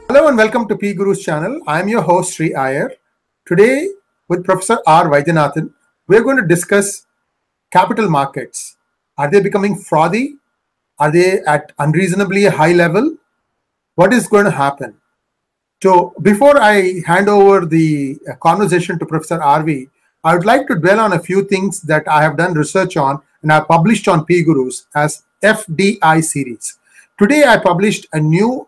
Hello and welcome to PGurus channel. I am your host Sri Iyer. Today with Professor R. Vaidyanathan, we are going to discuss capital markets. Are they becoming frothy? Are they at unreasonably high level? What is going to happen? So before I hand over the conversation to Professor RV, I would like to dwell on a few things that I have done research on and I published on PGurus as FDI series. Today I published a new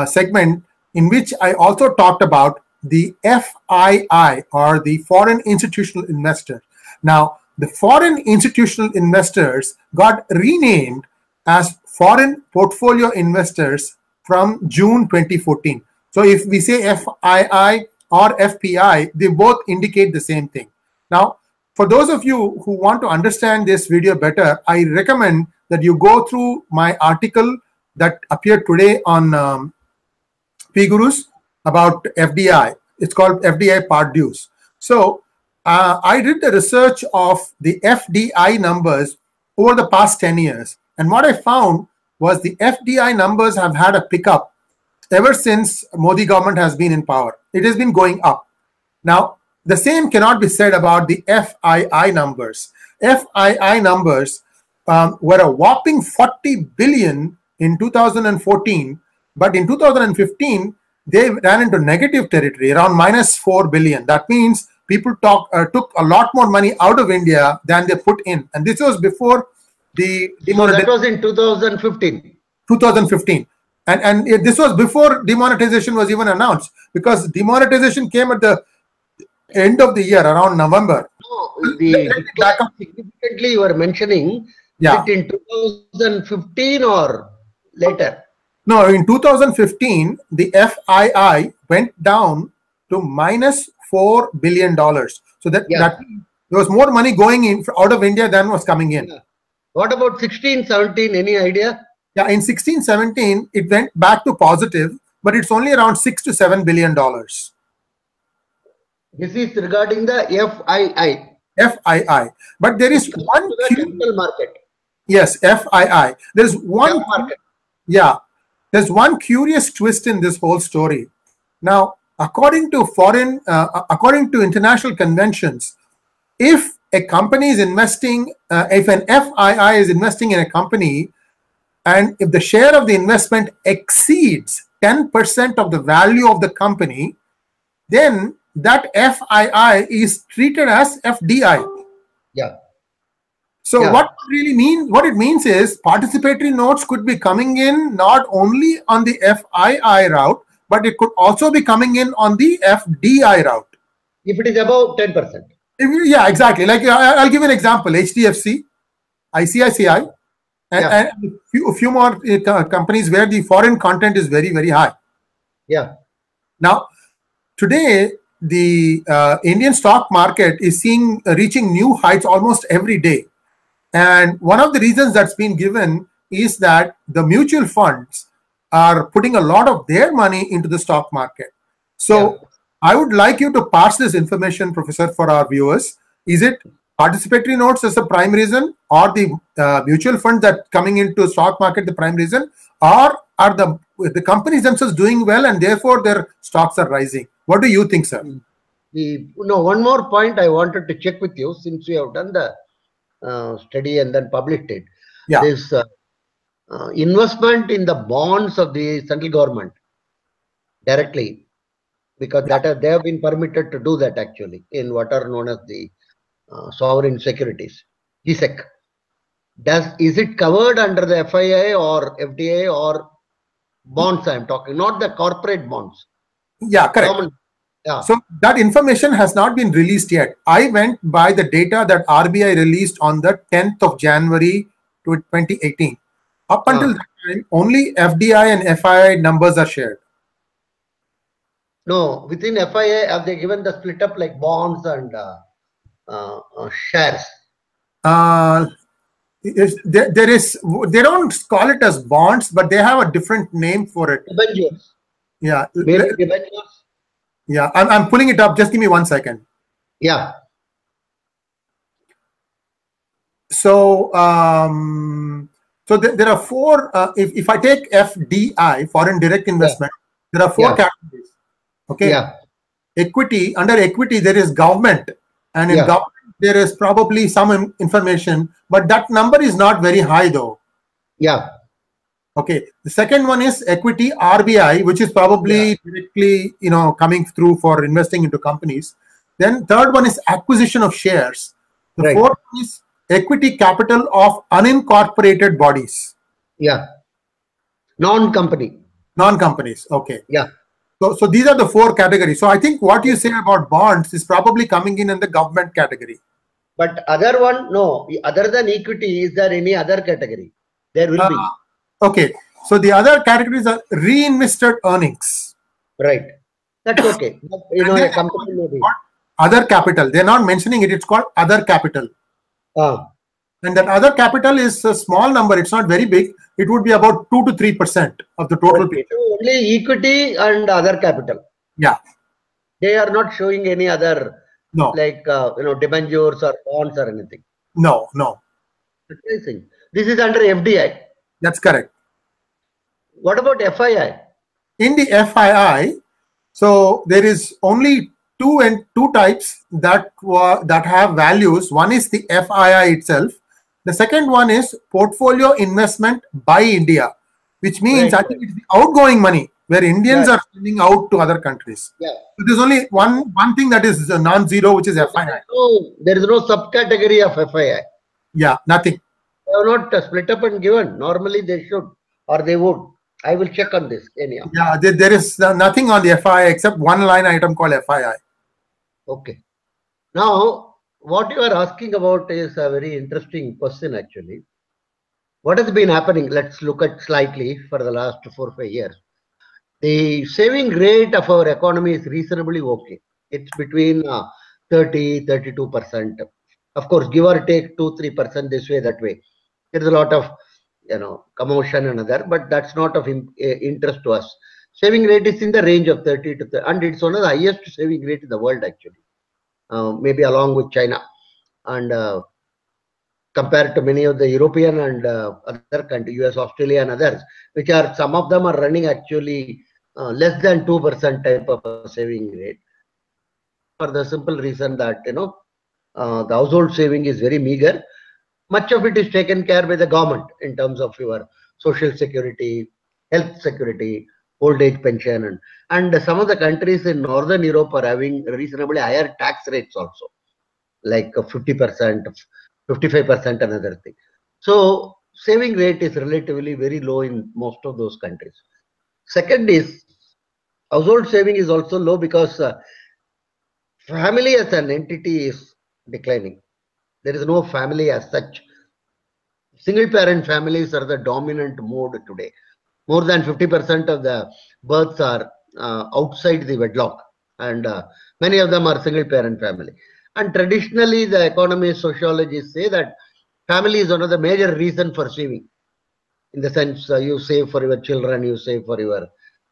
segment in which I also talked about the FII, or the foreign institutional investor. Now, the foreign institutional investors got renamed as foreign portfolio investors from June 2014. So if we say FII or FPI, they both indicate the same thing. Now, for those of you who want to understand this video better, I recommend that you go through my article that appeared today on PGurus about FDI. It's called FDI part dues. So I did the research of the FDI numbers over the past 10 years. And what I found was the FDI numbers have had a pickup ever since Modi government has been in power. It has been going up. Now, the same cannot be said about the FII numbers. FII numbers were a whopping 40 billion in 2014. But in 2015, they ran into negative territory, around -4 billion. That means people took a lot more money out of India than they put in. And this was before the demonetization. So that was in 2015. 2015. And this was before demonetization was even announced, because demonetization came at the end of the year, around November. No, significantly you were mentioning, yeah. Is it in 2015 or later? No, in 2015, the FII went down to -$4 billion. So that there was more money going in out of India than was coming in. Yeah. What about 16, 17? Any idea? Yeah, in 16, 17, it went back to positive, but it's only around $6 to $7 billion. This is regarding the FII. FII. But there is one capital market. Yes, FII. There's one market. Yeah. There's one curious twist in this whole story. Now, according to international conventions, if a company is investing, if an FII is investing in a company, and if the share of the investment exceeds 10% of the value of the company, then that FII is treated as FDI. Yeah. So what it means is participatory notes could be coming in not only on the FII route, but it could also be coming in on the FDI route. If it is above 10%. Yeah, exactly. Like I'll give an example: HDFC, ICICI, and a few more companies where the foreign content is very, very high. Yeah. Now, today the Indian stock market is reaching new heights almost every day. And one of the reasons that's been given is that the mutual funds are putting a lot of their money into the stock market. So I would like you to pass this information, Professor, for our viewers. Is it participatory notes as the prime reason, or the mutual funds that coming into stock market the prime reason, or are the companies themselves doing well and therefore their stocks are rising? What do you think, sir? One more point I wanted to check with you, since we have done the study and then published it. Yeah. This investment in the bonds of the central government directly, because they have been permitted to do that actually in what are known as the sovereign securities, GSEC. Is it covered under the FII or FDI or bonds? I am talking, not the corporate bonds. Yeah, correct. Yeah. So that information has not been released yet. I went by the data that RBI released on the 10th of January 2018. Up until that time, only FDI and FII numbers are shared. No, within FII, have they given the split up like bonds and shares? They don't call it as bonds, but they have a different name for it. Debentures. Yeah. Debentures. Yeah, I'm pulling it up. Just give me 1 second. Yeah. So, there are four. If I take FDI, foreign direct investment, there are four categories. Okay. Yeah. Equity, under equity, there is government, and in government, there is probably some information, but that number is not very high though. Yeah. Okay. The second one is equity RBI, which is probably directly, coming through for investing into companies. Then third one is acquisition of shares. The fourth one is equity capital of unincorporated bodies. Yeah. Non-company. Non-companies. Okay. Yeah. So these are the four categories. So I think what you say about bonds is probably coming in the government category. But other one, no. Other than equity, is there any other category? There will be. Okay. So the other categories are reinvested earnings. Right. That's okay. A company maybe. Other capital. They're not mentioning it. It's called other capital. And that other capital is a small number. It's not very big. It would be about 2 to 3% of the total. Okay. So only equity and other capital. Yeah. They are not showing any other, no, like debentures or bonds or anything. No. Interesting. This is under FDI. That's correct. What about FII? In the FII, so there is only two types that have values. One is the FII itself. The second one is portfolio investment by India, which means I think it's the outgoing money where Indians are sending out to other countries. Yeah. So there's only one thing that is non-zero, which is FII. There is no subcategory of FII. Yeah, nothing. They are not split up and given. Normally they should, or they would. I will check on this anyhow. Yeah, there is nothing on the FII except one line item called FII. Okay. Now, what you are asking about is a very interesting question actually. What has been happening? Let's look at slightly for the last 4 or 5 years. The saving rate of our economy is reasonably okay. It's between 30-32%. Of course, give or take 2-3% this way, that way. There is a lot of commotion and other, but that's not of interest to us. Saving rate is in the range of 30 to 30, and it's one of the highest saving rate in the world actually, maybe along with China, and compared to many of the European and other countries, US, Australia, and others, which are some of them are running actually less than 2% type of a saving rate, for the simple reason that the household saving is very meager. Much of it is taken care by the government in terms of your social security, health security, old age pension, and some of the countries in Northern Europe are having reasonably higher tax rates also, like 50%, 55% another thing. So saving rate is relatively very low in most of those countries. Second is household saving is also low because family as an entity is declining. There is no family as such. Single parent families are the dominant mode today. More than 50% of the births are outside the wedlock, and many of them are single parent family. And traditionally, the economists, sociologists say that family is one of the major reasons for saving. In the sense, you save for your children, you save for your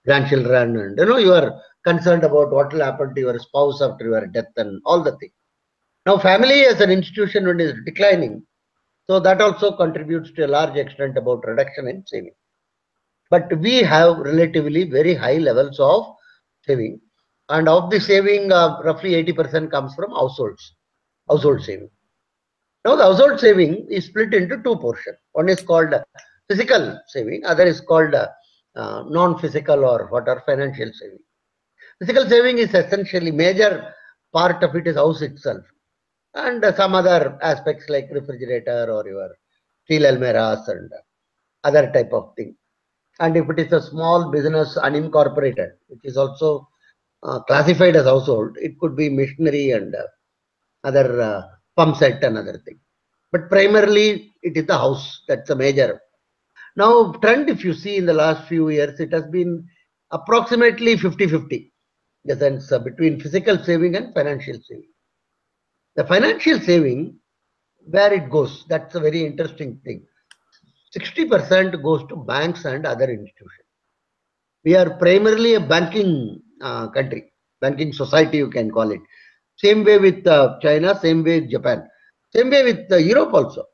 grandchildren, and you are concerned about what will happen to your spouse after your death and all the things. Now, family as an institution when it is declining, so that also contributes to a large extent about reduction in saving. But we have relatively very high levels of saving, and of the saving, roughly 80% comes from household saving. Now, the household saving is split into two portions. One is called physical saving, other is called non-physical or what are financial saving. Physical saving is essentially major part of it is house itself, and some other aspects like refrigerator or your steel almirahs and other type of thing. And if it is a small business unincorporated, which is also classified as household, it could be machinery and other pump set and other thing. But primarily it is the house. That's a major. Now trend, if you see in the last few years, it has been approximately 50-50, in the sense between physical saving and financial saving. The financial saving, where it goes, that's a very interesting thing. 60% goes to banks and other institutions. We are primarily a banking country, banking society, you can call it. Same way with China, same way with Japan, same way with Europe also.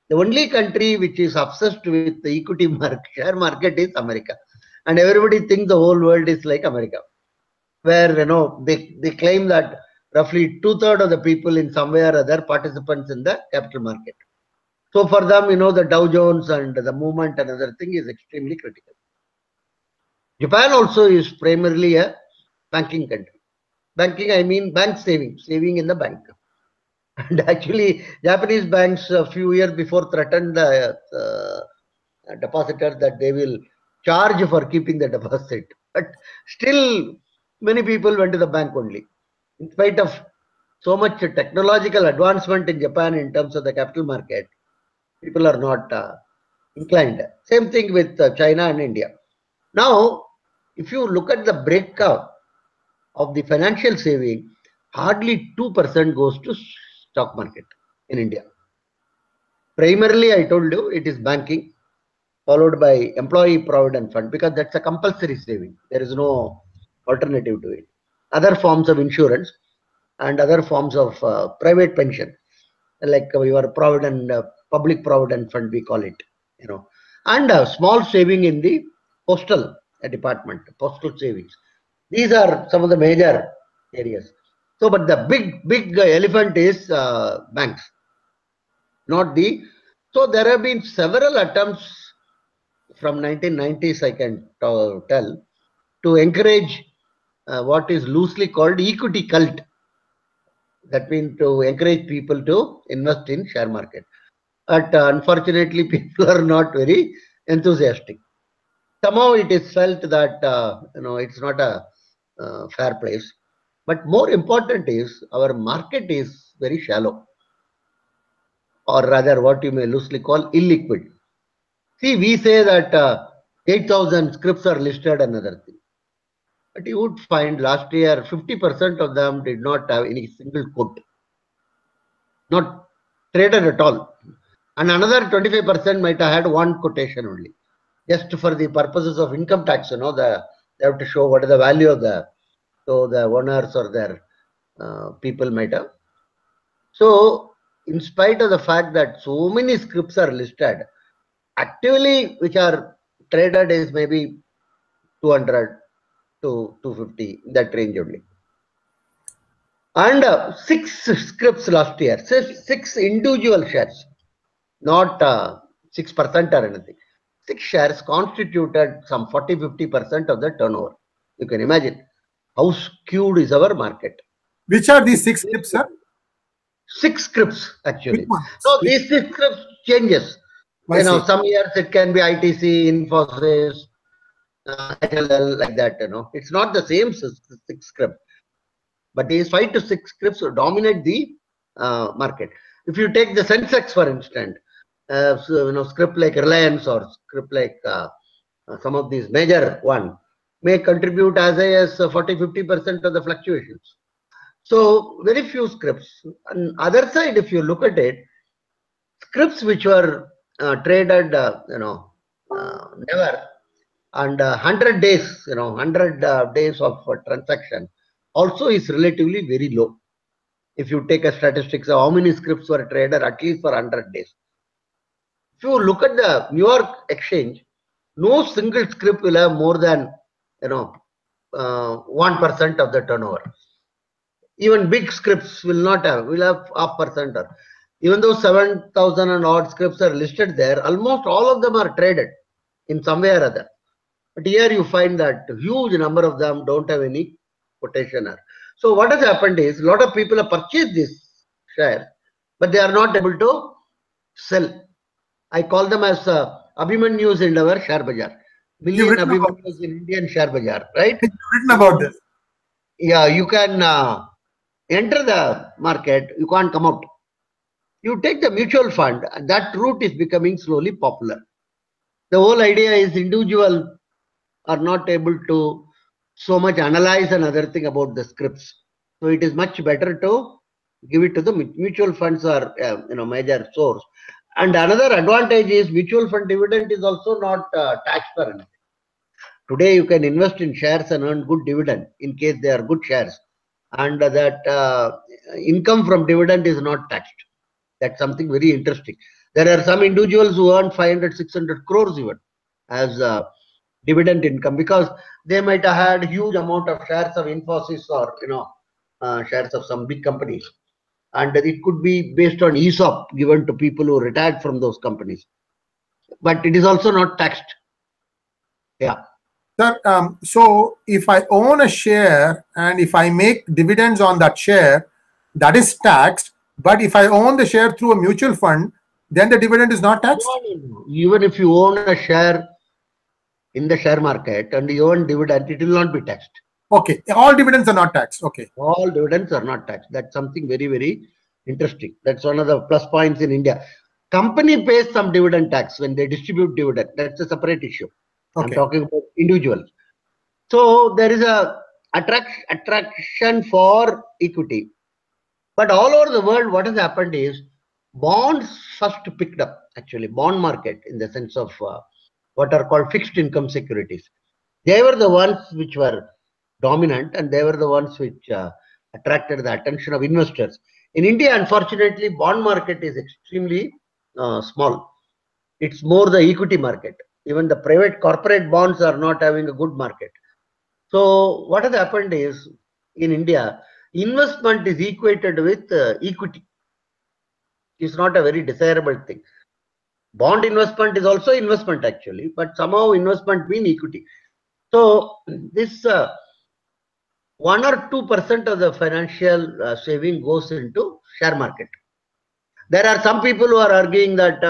The only country which is obsessed with the equity market, share market is America. And everybody thinks the whole world is like America, where they claim that roughly 2/3 of the people in some way or other participants in the capital market. So for them, the Dow Jones and the movement and other thing is extremely critical. Japan also is primarily a banking country. Banking, I mean bank saving in the bank. And actually, Japanese banks a few years before threatened the depositor that they will charge for keeping the deposit. But still, many people went to the bank only. In spite of so much technological advancement in Japan in terms of the capital market, people are not inclined. Same thing with China and India. Now, if you look at the breakup of the financial saving, hardly 2% goes to stock market in India. Primarily, I told you, it is banking, followed by employee provident fund, because that's a compulsory saving. There is no alternative to it. Other forms of insurance and other forms of private pension, like your provident, public provident fund, we call it, and a small saving in the postal department, postal savings. These are some of the major areas. So, but the big elephant is banks, not the. So there have been several attempts from 1990s, I can tell, to encourage what is loosely called equity cult. That means to encourage people to invest in share market. But unfortunately, people are not very enthusiastic. Somehow it is felt that it's not a fair place. But more important is our market is very shallow, or rather what you may loosely call illiquid. See, we say that 8,000 scripts are listed, another thing. But you would find last year 50% of them did not have any single quote, not traded at all. And another 25% might have had one quotation only, just for the purposes of income tax. They have to show what is the value of the owners or their people might have. So, in spite of the fact that so many scripts are listed, actively which are traded is maybe 200 to 250, that range only. And 6 scripts last year, 6 individual shares, not 6% or anything. 6 shares constituted some 40-50% of the turnover. You can imagine how skewed is our market. Which are these 6 scripts, sir? 6 scripts actually. So these 6 scripts changes. Some years it can be ITC, Infosys, HLL, like that. It's not the same 6 script, but these 5 to 6 scripts dominate the market. If you take the Sensex, for instance, script like Reliance or script like some of these major one may contribute as high as 40-50% of the fluctuations. So very few scripts. On other side, if you look at it, scripts which were traded, never, and 100 days, 100 days of transaction also is relatively very low. If you take a statistics of how many scripts were traded at least for 100 days. If you look at the New York exchange, no single script will have more than 1% of the turnover. Even big scripts will have 0.5%. Or even though 7,000 and odd scripts are listed there, almost all of them are traded in some way or other. But here you find that huge number of them don't have any quotation. So what has happened is a lot of people have purchased this share, but they are not able to sell. I call them as Abhimanyus in our share bazaar. Million Abhimanyus in Indian share bazaar, right? You've written about this. Yeah, you can enter the market, you can't come out. You take the mutual fund, that route is becoming slowly popular. The whole idea is individual are not able to so much analyze and other thing about the scripts. So it is much better to give it to the mutual funds or major source. And another advantage is mutual fund dividend is also not taxed for anything. Today you can invest in shares and earn good dividend in case they are good shares, and that income from dividend is not taxed. That's something very interesting. There are some individuals who earn 500, 600 crores even as dividend income, because they might have had huge amount of shares of Infosys or shares of some big companies, and it could be based on ESOP given to people who retired from those companies, but it is also not taxed. Yeah. Sir, so if I own a share and if I make dividends on that share, that is taxed. But if I own the share through a mutual fund, then the dividend is not taxed? No. Even if you own a share in the share market and you earn dividend, it will not be taxed. Okay, all dividends are not taxed. Okay. All dividends are not taxed. That's something very, very interesting. That's one of the plus points in India. Company pays some dividend tax when they distribute dividend. That's a separate issue. Okay. I'm talking about individuals. So there is a attraction for equity. But all over the world, what has happened is bonds first picked up, actually, bond market in the sense of what are called fixed income securities. They were the ones which were dominant, and they were the ones which attracted the attention of investors. In India, unfortunately, bond market is extremely small. It's more the equity market. Even the private corporate bonds are not having a good market. So what has happened is, in India, investment is equated with equity. It's not a very desirable thing. Bond investment is also investment actually, but somehow investment means equity. So this 1 or 2% of the financial saving goes into share market. There are some people who are arguing that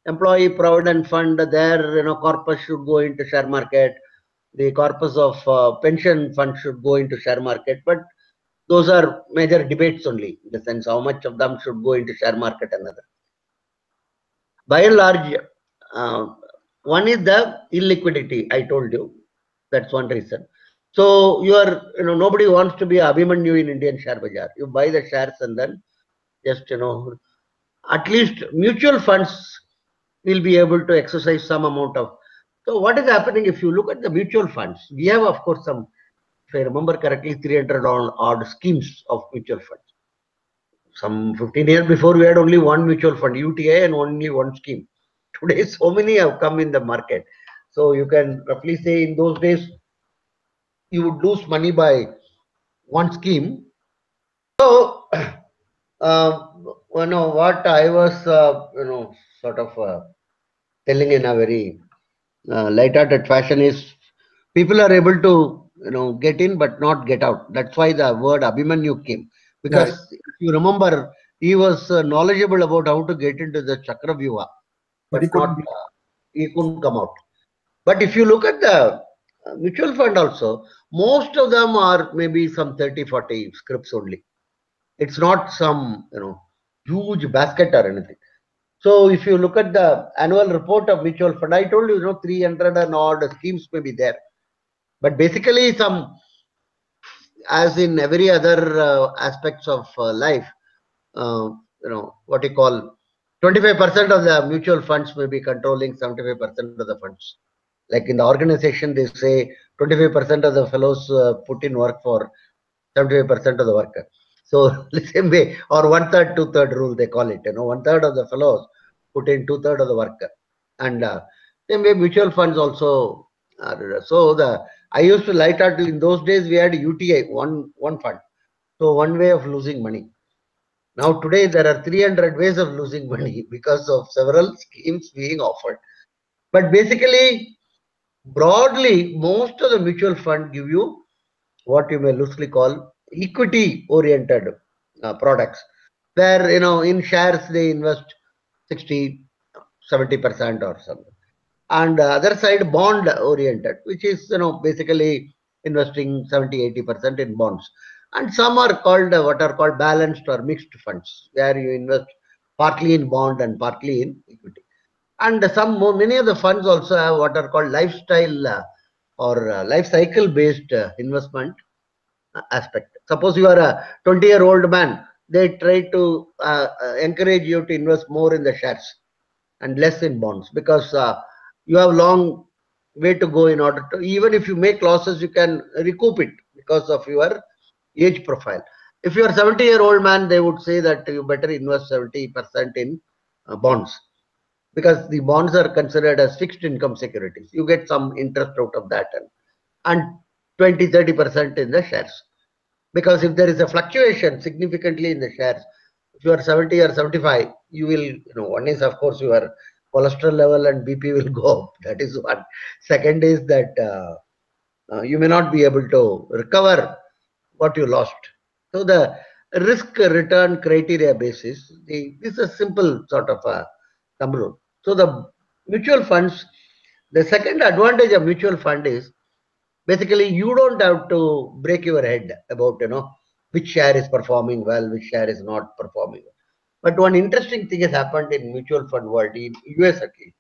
employee provident fund, their corpus should go into share market. The corpus of pension fund should go into share market, but those are major debates only, in the sense how much of them should go into share market and other. By and large, one is the illiquidity. I told you, that's one reason. So you are, nobody wants to be Abhimanyu in Indian share bazaar. You buy the shares and then just, at least mutual funds will be able to exercise some amount of. So what is happening if you look at the mutual funds? We have, of course, some, if I remember correctly, 300 odd schemes of mutual funds. Some 15 years before, we had only one mutual fund, UTI, and only one scheme. Today, so many have come in the market. So you can roughly say in those days, you would lose money by one scheme. So, what I was, sort of telling in a very light-hearted fashion is, people are able to, get in but not get out. That's why the word Abhimanyu came. Because if you remember, he was knowledgeable about how to get into the Chakravyuha, but he couldn't come out. But if you look at the mutual fund also, most of them are maybe some 30, 40 scripts only. It's not some, huge basket or anything. So if you look at the annual report of mutual fund, I told you, 300 and odd schemes may be there. But basically some, as in every other aspects of life, what you call 25% of the mutual funds may be controlling 75% of the funds. Like in the organization, they say 25% of the fellows put in work for 75% of the worker. So the same way, or 1/3, 2/3 rule, they call it. 1/3 of the fellows put in 2/3 of the worker. And same way, mutual funds also are. So I used to light out, in those days we had UTI, one fund. So one way of losing money. Now today there are 300 ways of losing money because of several schemes being offered. But basically, broadly, most of the mutual fund give you what you may loosely call equity oriented products, where in shares they invest 60, 70% or something, and the other side bond oriented, which is basically investing 70, 80% in bonds. And some are called what are called balanced or mixed funds, where you invest partly in bond and partly in equity. And many of the funds also have what are called lifestyle or life cycle based investment aspect. Suppose you are a 20-year-old man, they try to encourage you to invest more in the shares and less in bonds, because you have long way to go in order to, even if you make losses, you can recoup it because of your age profile. If you are 70-year-old man, they would say that you better invest 70% in bonds. because the bonds are considered as fixed income securities. You get some interest out of that, and 20-30% in the shares. Because if there is a fluctuation significantly in the shares, if you are 70 or 75, you will, one is of course your cholesterol level and BP will go up. That is one. Second is that you may not be able to recover what you lost. So the risk return criteria basis, this is a simple sort of a thumb rule. So the mutual funds, the second advantage of mutual fund is basically you don't have to break your head about which share is performing well, which share is not performing well. But one interesting thing has happened in mutual fund world, in US at least,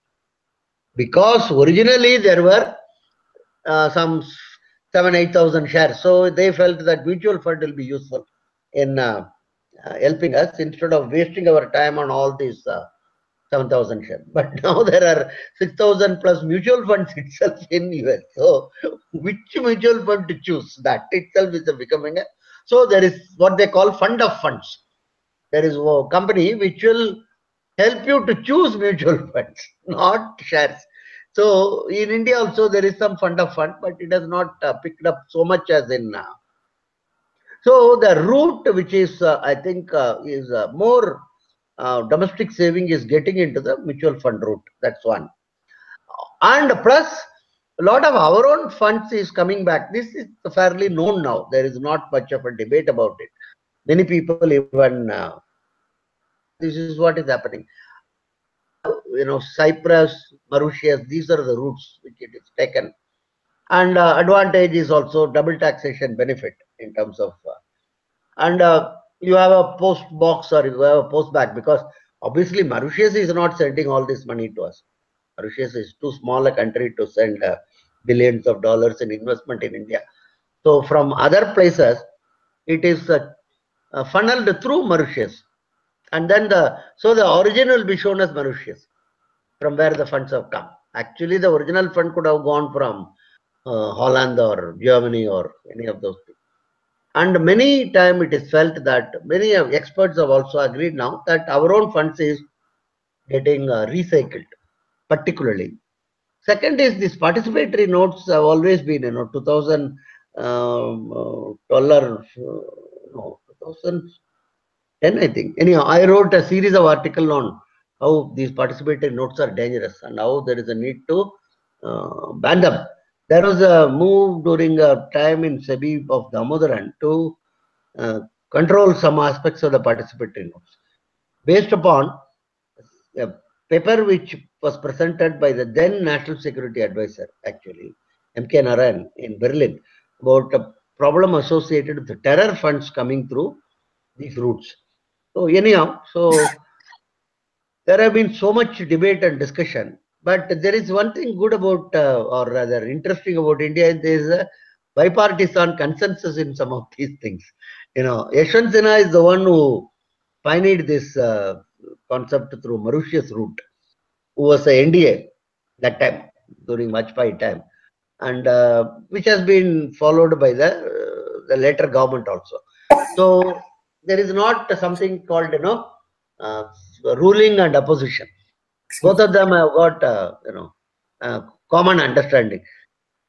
because originally there were some 7,000-8,000 shares, so they felt that mutual fund will be useful in helping us instead of wasting our time on all these 7,000 shares. But now there are 6,000 plus mutual funds itself in US. So which mutual fund to choose? That itself is becoming a. So there is what they call fund of funds. There is a company which will help you to choose mutual funds, not shares. So in India also there is some fund of fund, but it has not picked up so much as in. So the route which is I think is more domestic saving is getting into the mutual fund route. That's one. And plus, a lot of our own funds is coming back. This is fairly known now. There is not much of a debate about it. Many people even, this is what is happening. Cyprus, Mauritius, these are the routes which it is taken. And advantage is also double taxation benefit in terms of, you have a post box or you have a post bag, because obviously Mauritius is not sending all this money to us. Mauritius is too small a country to send billions of dollars in investment in India. So from other places, it is funneled through Mauritius. And then the origin will be shown as Mauritius, from where the funds have come. Actually, the original fund could have gone from Holland or Germany or any of those things. And many times it is felt that many experts have also agreed now that our own funds is getting recycled, particularly. Second is these participatory notes have always been, 2012 or 2010, I think. Anyhow, I wrote a series of articles on how these participatory notes are dangerous and how there is a need to ban them. There was a move during a time in SEBI of Damodaran to control some aspects of the participatory notes based upon a paper which was presented by the then National Security Advisor, actually, M.K. Narayan in Berlin, about a problem associated with the terror funds coming through these routes. So anyhow, there have been so much debate and discussion, but there is one thing good about, or rather interesting about India, there is a bipartisan consensus in some of these things. Yashwant Sinha is the one who pioneered this concept through Mauritius route, who was a NDA that time, during Vajpayee time, and which has been followed by the later government also. So there is not something called, ruling and opposition. Both of them have got, common understanding.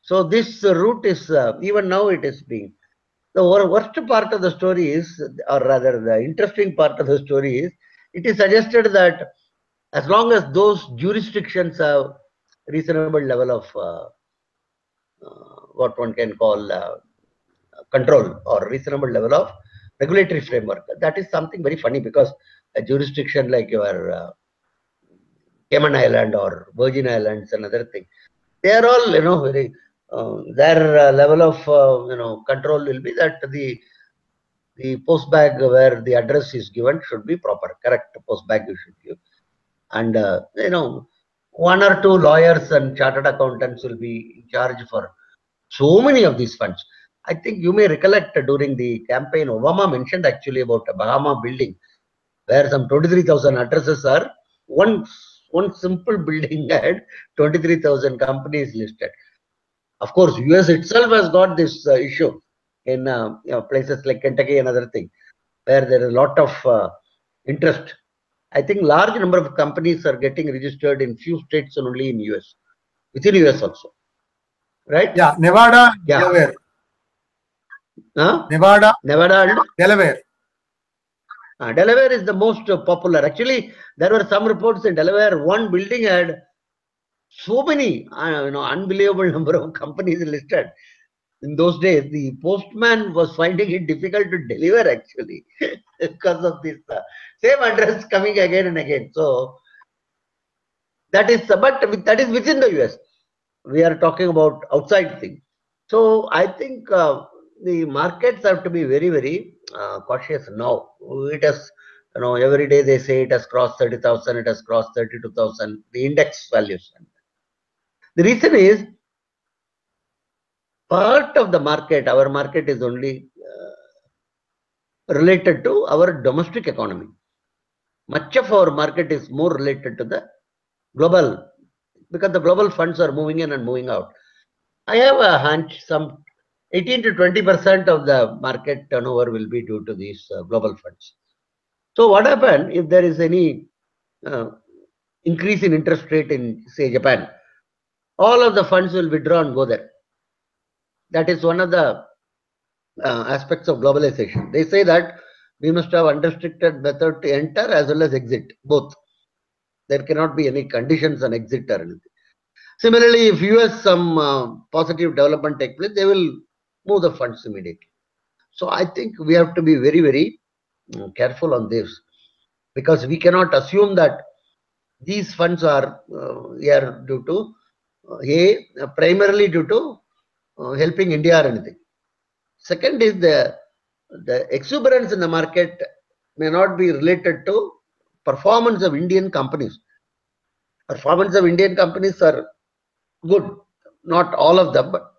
So this route is, even now it is being, the worst part of the story is, or rather the interesting part of the story is, it is suggested that as long as those jurisdictions have reasonable level of what one can call control or reasonable level of regulatory framework, that is something very funny, because a jurisdiction like your Cayman Island or Virgin Islands, another thing, they are all very their level of control will be that the post bag where the address is given should be proper, correct post bag you should give, and one or two lawyers and chartered accountants will be in charge for so many of these funds. I think you may recollect during the campaign, Obama mentioned actually about a Bahama building where some 23,000 addresses are. One simple building had 23,000 companies listed. Of course, US itself has got this issue in places like Kentucky and other thing, where there is a lot of interest. I think large number of companies are getting registered in few states and only in US, within US also, right? Yeah, Nevada, Yeah. Delaware. Huh? Nevada, Nevada and Delaware. Delaware is the most popular. Actually, there were some reports in Delaware. One building had so many, unbelievable number of companies listed. In those days, the postman was finding it difficult to deliver actually because of this same address coming again and again. So that is, but that is within the US. We are talking about outside things. So I think the markets have to be very, very cautious now. It has, every day they say it has crossed 30,000, it has crossed 32,000, the index values. The reason is part of the market, our market is only related to our domestic economy. Much of our market is more related to the global, because the global funds are moving in and moving out. I have a hunch some 18 to 20% of the market turnover will be due to these global funds. So what happens if there is any increase in interest rate in, say, Japan? All of the funds will withdraw and go there. That is one of the aspects of globalization. They say that we must have unrestricted method to enter as well as exit, both. There cannot be any conditions on exit or anything. Similarly, if US some positive development take place, they will move the funds immediately. So I think we have to be very, very careful on this, because we cannot assume that these funds are due to primarily due to helping India or anything. Second is the exuberance in the market may not be related to performance of Indian companies. Performance of Indian companies are good, not all of them, but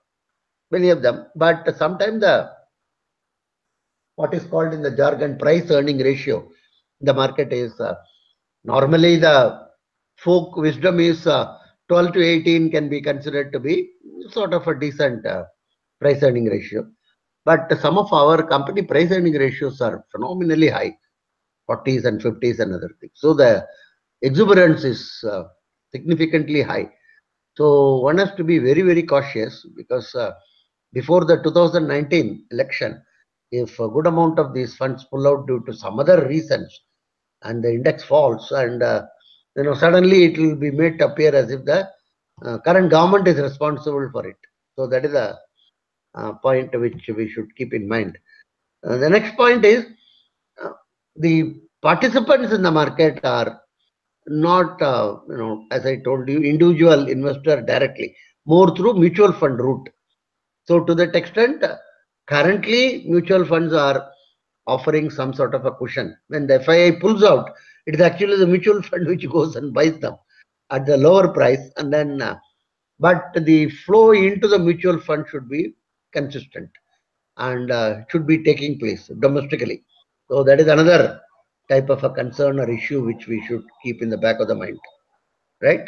many of them. But sometimes the what is called in the jargon price earning ratio, the market is normally the folk wisdom is 12 to 18 can be considered to be sort of a decent price earning ratio. But some of our company price earning ratios are phenomenally high, 40s and 50s and other things. So the exuberance is significantly high. So one has to be very, very cautious, because before the 2019 election, if a good amount of these funds pull out due to some other reasons and the index falls, and suddenly it will be made to appear as if the current government is responsible for it. So that is a point which we should keep in mind. The next point is the participants in the market are not, as I told you, individual investor directly, more through mutual fund route. So to that extent, currently mutual funds are offering some sort of a cushion. When the FII pulls out, it is actually the mutual fund which goes and buys them at the lower price, and then but the flow into the mutual fund should be consistent and should be taking place domestically. So that is another type of a concern or issue which we should keep in the back of the mind, right?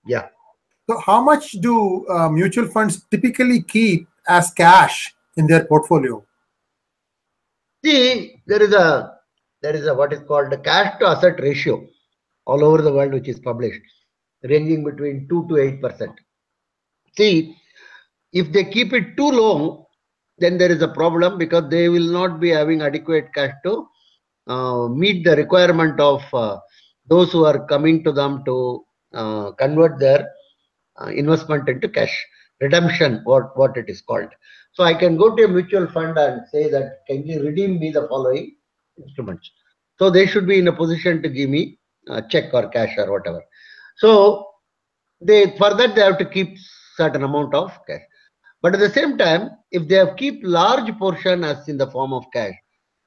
Yeah. So how much do mutual funds typically keep as cash in their portfolio? See, there is a what is called the cash to asset ratio all over the world, which is published, ranging between 2 to 8%. See, if they keep it too low, then there is a problem, because they will not be having adequate cash to meet the requirement of those who are coming to them to convert their investment into cash redemption, what it is called. So I can go to a mutual fund and say that, can you redeem me the following instruments? So they should be in a position to give me a check or cash or whatever. So for that they have to keep certain amount of cash. But at the same time, if they have keep large portion as in the form of cash,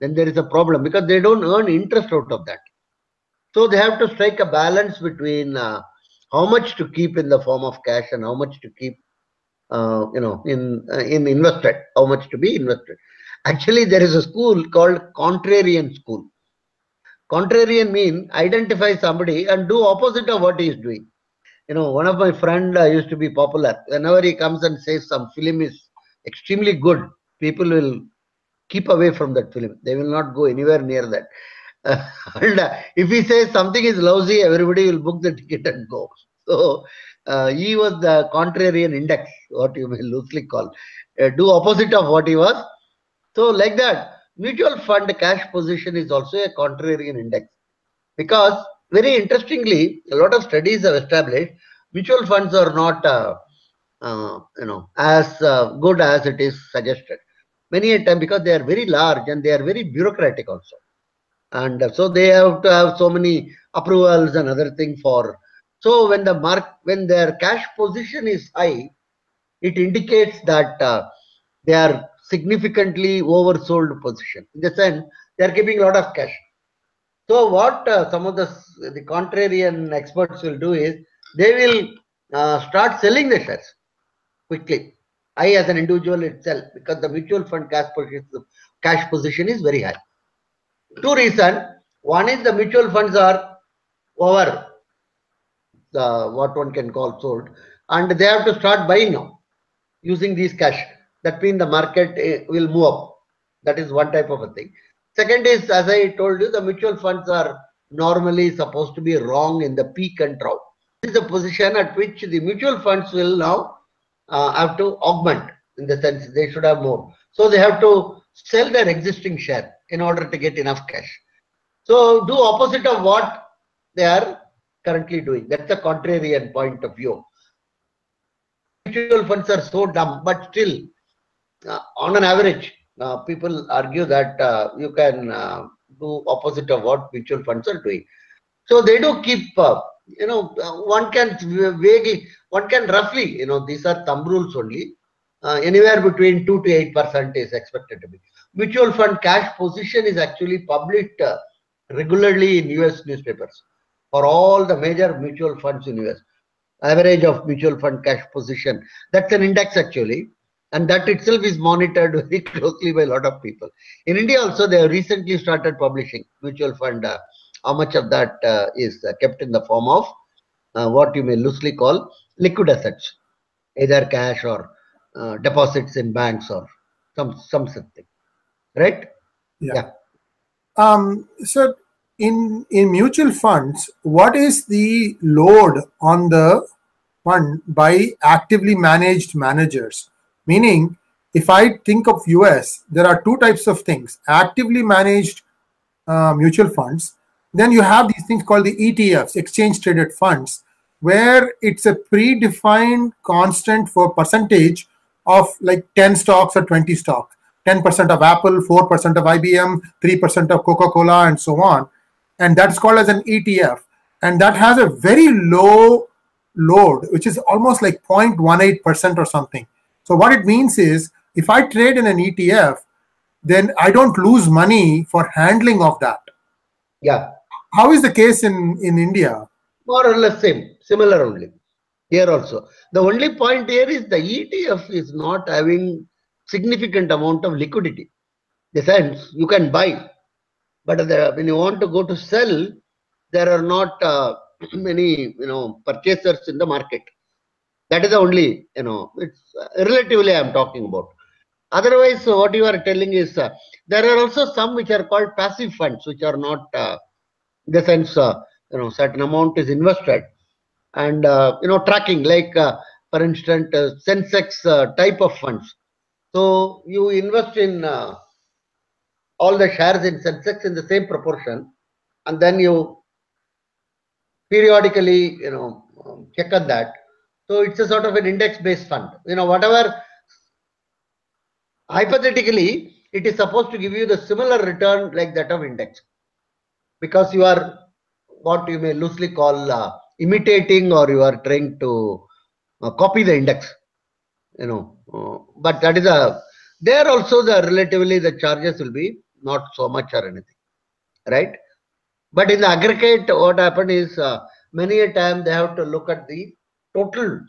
then there is a problem, because they don't earn interest out of that. So they have to strike a balance between how much to keep in the form of cash and how much to keep in invested, how much to be invested. Actually, there is a school called contrarian school. Contrarian mean identify somebody and do opposite of what he is doing. One of my friend used to be popular. Whenever he comes and says some film is extremely good, people will keep away from that film. They will not go anywhere near that. And if he says something is lousy, everybody will book the ticket and go. So he was the contrarian index, what you may loosely call. Do opposite of what he was. So like that, mutual fund cash position is also a contrarian index. Because very interestingly, a lot of studies have established mutual funds are not as good as it is suggested. Many a time, because they are very large and they are very bureaucratic also. And so they have to have so many approvals and other things for. So when when their cash position is high, it indicates that they are significantly oversold position. In the sense, they are keeping a lot of cash. So what some of the contrarian experts will do is they will start selling the shares quickly. I as an individual itself, because the mutual fund cash position is very high. Two reasons. One is the mutual funds are over what one can call sold, and they have to start buying now using these cash. That means the market will move up. That is one type of a thing. Second is, as I told you, the mutual funds are normally supposed to be wrong in the peak and trough. This is a position at which the mutual funds will now have to augment, in the sense they should have more. So they have to sell their existing share in order to get enough cash. So do opposite of what they are currently doing. That's the contrarian point of view. Mutual funds are so dumb, but still, on an average, people argue that you can do opposite of what mutual funds are doing. So they do keep, one can vaguely, one can roughly, these are thumb rules only. Anywhere between 2 to 8% is expected to be. Mutual fund cash position is actually published regularly in US newspapers for all the major mutual funds in US. Average of mutual fund cash position. That's an index actually. And that itself is monitored very closely by a lot of people. In India also, they have recently started publishing mutual fund. How much of that is kept in the form of what you may loosely call liquid assets, either cash or deposits in banks or some something, right? Yeah. So in mutual funds, what is the load on the fund by actively managed managers? Meaning, if I think of US, there are two types of things: actively managed mutual funds. Then you have these things called the ETFs, exchange traded funds, where it's a predefined constant for percentage of like 10 stocks or 20 stocks. 10% of Apple, 4% of IBM, 3% of Coca-Cola, and so on. And that's called as an ETF. And that has a very low load, which is almost like 0.18% or something. So what it means is, if I trade in an ETF, then I don't lose money for handling of that. Yeah. How is the case in India? More or less same, similar only. Here also. The only point here is the ETF is not having significant amount of liquidity. In the sense, you can buy, but when you want to go to sell, there are not many purchasers in the market. That is the only, it's relatively I am talking about. Otherwise, what you are telling is there are also some which are called passive funds, which are not in the sense certain amount is invested and tracking, like for instance Sensex type of funds. So you invest in all the shares in Sensex in the same proportion, and then you periodically check on that. So it's a sort of an index based fund. Whatever, hypothetically it is supposed to give you the similar return like that of index, because you are what you may loosely call imitating, or you are trying to copy the index, but that is there also the relatively the charges will be not so much or anything, right? But in the aggregate, what happened is many a time they have to look at the total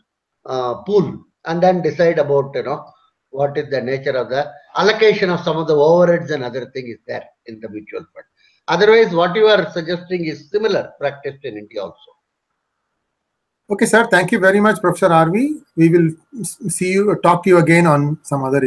pool and then decide about what is the nature of the allocation of some of the overheads and other thing is there in the mutual fund. Otherwise, what you are suggesting is similar practiced in India also. Okay, sir. Thank you very much, Professor RV. We will talk to you again on some other